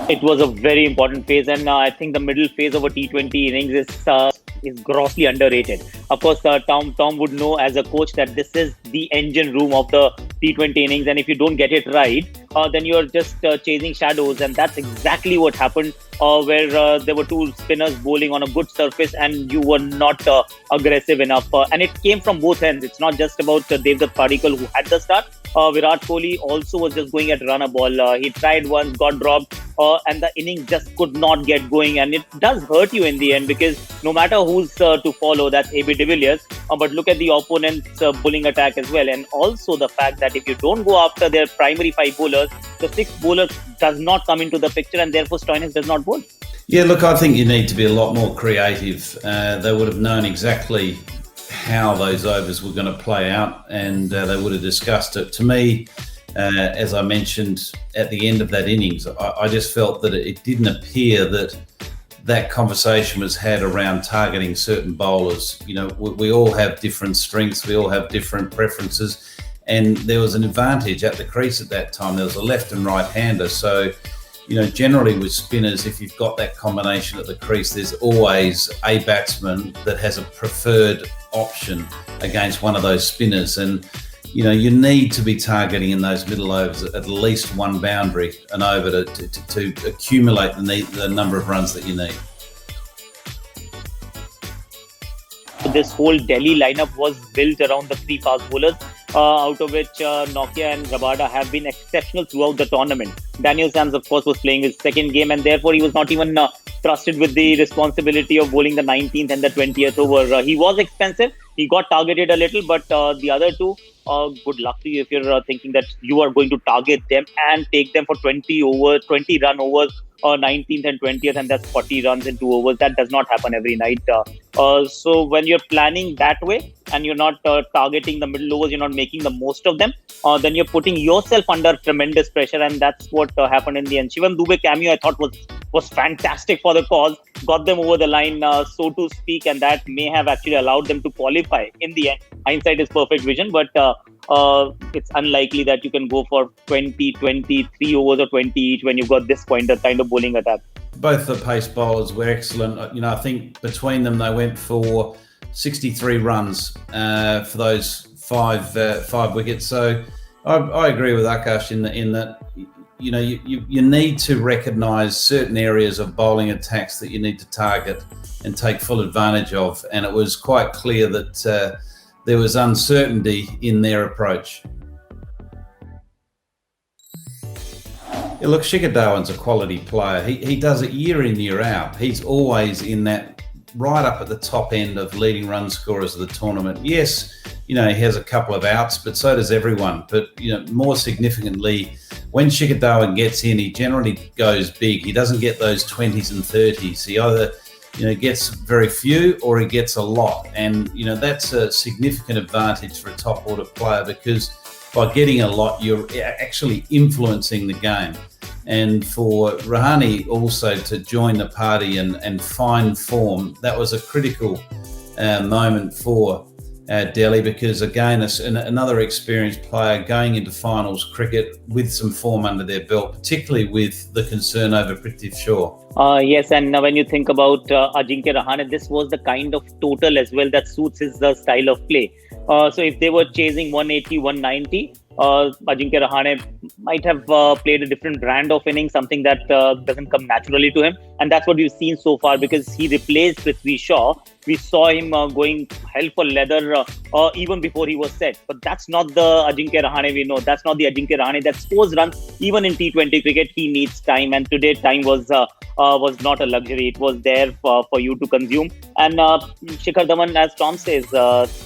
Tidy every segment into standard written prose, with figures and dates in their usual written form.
It was a very important phase, and I think the middle phase of a T20 innings is grossly underrated. Of course, Tom would know as a coach that this is the engine room of the T20 innings, and if you don't get it right, then you're just chasing shadows, and that's exactly what happened. Where there were two spinners bowling on a good surface, and you were not aggressive enough, and it came from both ends. It's not just about Devdutt Padikkal who had the start. Virat Kohli also was just going at run a ball. He tried once, got dropped, and the innings just could not get going. And it does hurt you in the end because no matter who's to follow, that's AB de Villiers. But look at the opponent's bowling attack as well. And also the fact that if you don't go after their primary five bowlers, the sixth bowler does not come into the picture, and therefore Stoinis does not bowl. Yeah, look, I think you need to be a lot more creative. They would have known exactly how those overs were going to play out, and they would have discussed it. To me, as I mentioned at the end of that innings, I just felt that it didn't appear that conversation was had around targeting certain bowlers. You know, we all have different strengths, we all have different preferences, and there was an advantage at the crease at that time. There was a left and right hander, so you know, generally with spinners, if you've got that combination at the crease, there's always a batsman that has a preferred option against one of those spinners. And, you know, you need to be targeting in those middle overs at least one boundary an over to accumulate the number of runs that you need. This whole Delhi lineup was built around the three fast bowlers, out of which NORTJE and RABADA have been exceptional throughout the tournament. Daniel Sams, of course, was playing his second game, and therefore he was not even trusted with the responsibility of bowling the 19th and the 20th over. He was expensive. He got targeted a little, but the other two, good luck to you if you're thinking that you are going to target them and take them for 20 run overs, 19th and 20th, and that's 40 runs in 2 overs. That does not happen every night. So when you're planning that way and you're not targeting the middle overs, you're not making the most of them, then you're putting yourself under tremendous pressure, and that's what happened in the end. Shivam Dube cameo, I thought, was fantastic for the cause, got them over the line, so to speak, and that may have actually allowed them to qualify in the end. Hindsight is perfect vision, but it's unlikely that you can go for 20, 23 overs or 20 each when you've got this kind of bowling attack. Both the pace bowlers were excellent. You know, I think between them they went for 63 runs for those five wickets. So I agree with Akash in that you know you need to recognise certain areas of bowling attacks that you need to target and take full advantage of. And it was quite clear that there was uncertainty in their approach. Yeah, look, Shikhar Dhawan's a quality player. He does it year in, year out. He's always in that right up at the top end of leading run scorers of the tournament. Yes, you know, he has a couple of outs, but so does everyone. But, you know, more significantly, when Shikhar Dhawan gets in, he generally goes big. He doesn't get those 20s and 30s. He either, you know, gets very few or he gets a lot. And, you know, that's a significant advantage for a top order player, because by getting a lot, you're actually influencing the game. And for Rahane also to join the party and find form, that was a critical moment for Delhi, because again, another experienced player going into finals cricket with some form under their belt, particularly with the concern over Prithvi Shaw. Yes, and when you think about Ajinkya Rahane, this was the kind of total as well that suits his style of play. So if they were chasing 180, 190, Ajinkya Rahane might have played a different brand of innings, something that doesn't come naturally to him. And that's what we've seen so far, because he replaced Prithvi Shaw. We saw him going hell for leather even before he was set. But that's not the Ajinkya Rahane we know. That's not the Ajinkya Rahane that scores runs. Even in T20 cricket, he needs time. And today, time was not a luxury. It was there for you to consume. And Shikhar Dhawan, as Tom says,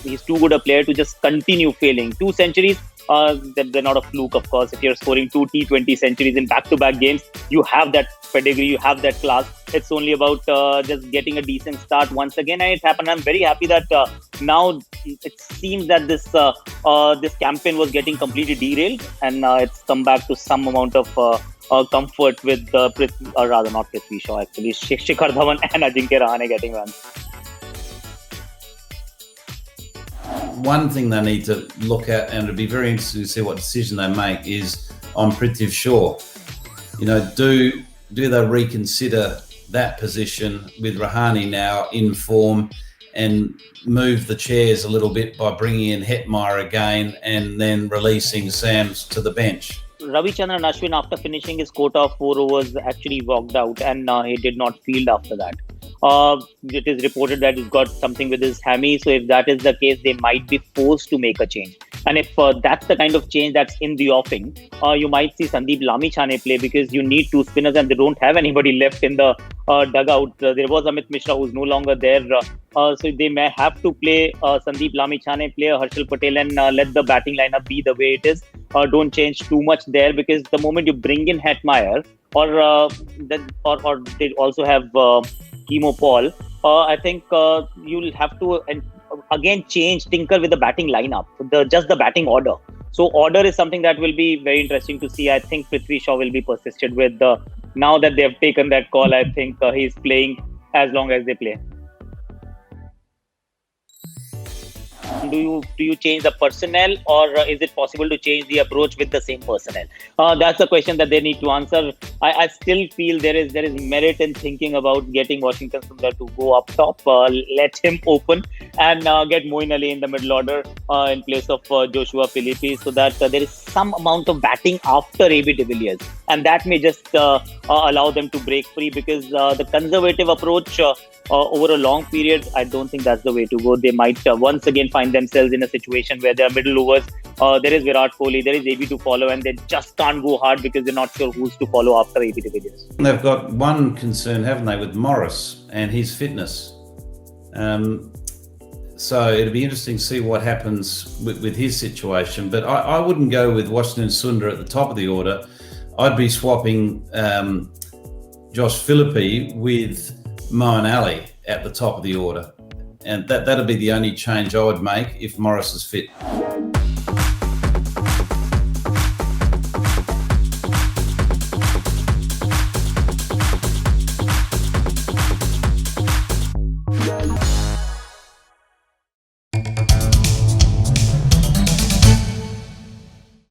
he's too good a player to just continue failing. 2 centuries. They're not a fluke, of course. If you're scoring 2 T20 centuries in back-to-back games, you have that pedigree, you have that class. It's only about just getting a decent start once again, and it happened. I'm very happy that now it seems that this campaign was getting completely derailed, and it's come back to some amount of comfort with rather not Prithvi Shaw, actually, Shikhar Dhawan and Ajinkya Rahane getting runs. One thing they need to look at, and it'd be very interesting to see what decision they make, is on Prithvi Shaw. You know, do do they reconsider that position with Rahane now in form and move the chairs a little bit by bringing in Hetmeyer again and then releasing Sams to the bench? Ravichandran Ashwin, after finishing his quota of 4 overs, actually walked out, and he did not field after that. It is reported that he's got something with his hammy. So if that is the case, they might be forced to make a change. And if that's the kind of change that's in the offing, you might see Sandeep Lamichhane play, because you need 2 spinners and they don't have anybody left in the dugout. There was Amit Mishra, who's no longer there. So they may have to play Sandeep Lamichhane, play Harshal Patel, and let the batting lineup be the way it is. Don't change too much there, because the moment you bring in Hetmeyer, or they also have Chemo Paul, I think you'll have to again tinker with the batting lineup, just the batting order. So order is something that will be very interesting to see. I think Prithvi Shaw will be persisted with. Now that they have taken that call, I think he's playing as long as they play. Do you change the personnel, or is it possible to change the approach with the same personnel? That's the question that they need to answer. I still feel there is merit in thinking about getting Washington Sundar to go up top, let him open, and get Moeen Ali in the middle order in place of Joshua Philippe, so that there is some amount of batting after AB de Villiers, and that may just allow them to break free, because the conservative approach over a long period, I don't think that's the way to go. They might once again find themselves in a situation where their middle overs, there is Virat Kohli, there is AB to follow, and they just can't go hard because they're not sure who's to follow after AB de Villiers. They've got one concern, haven't they, with Morris and his fitness. So it'll be interesting to see what happens with his situation. But I wouldn't go with Washington Sundar at the top of the order. I'd be swapping Josh Philippe with Moeen Ali at the top of the order. And that'd be the only change I would make if Morris is fit.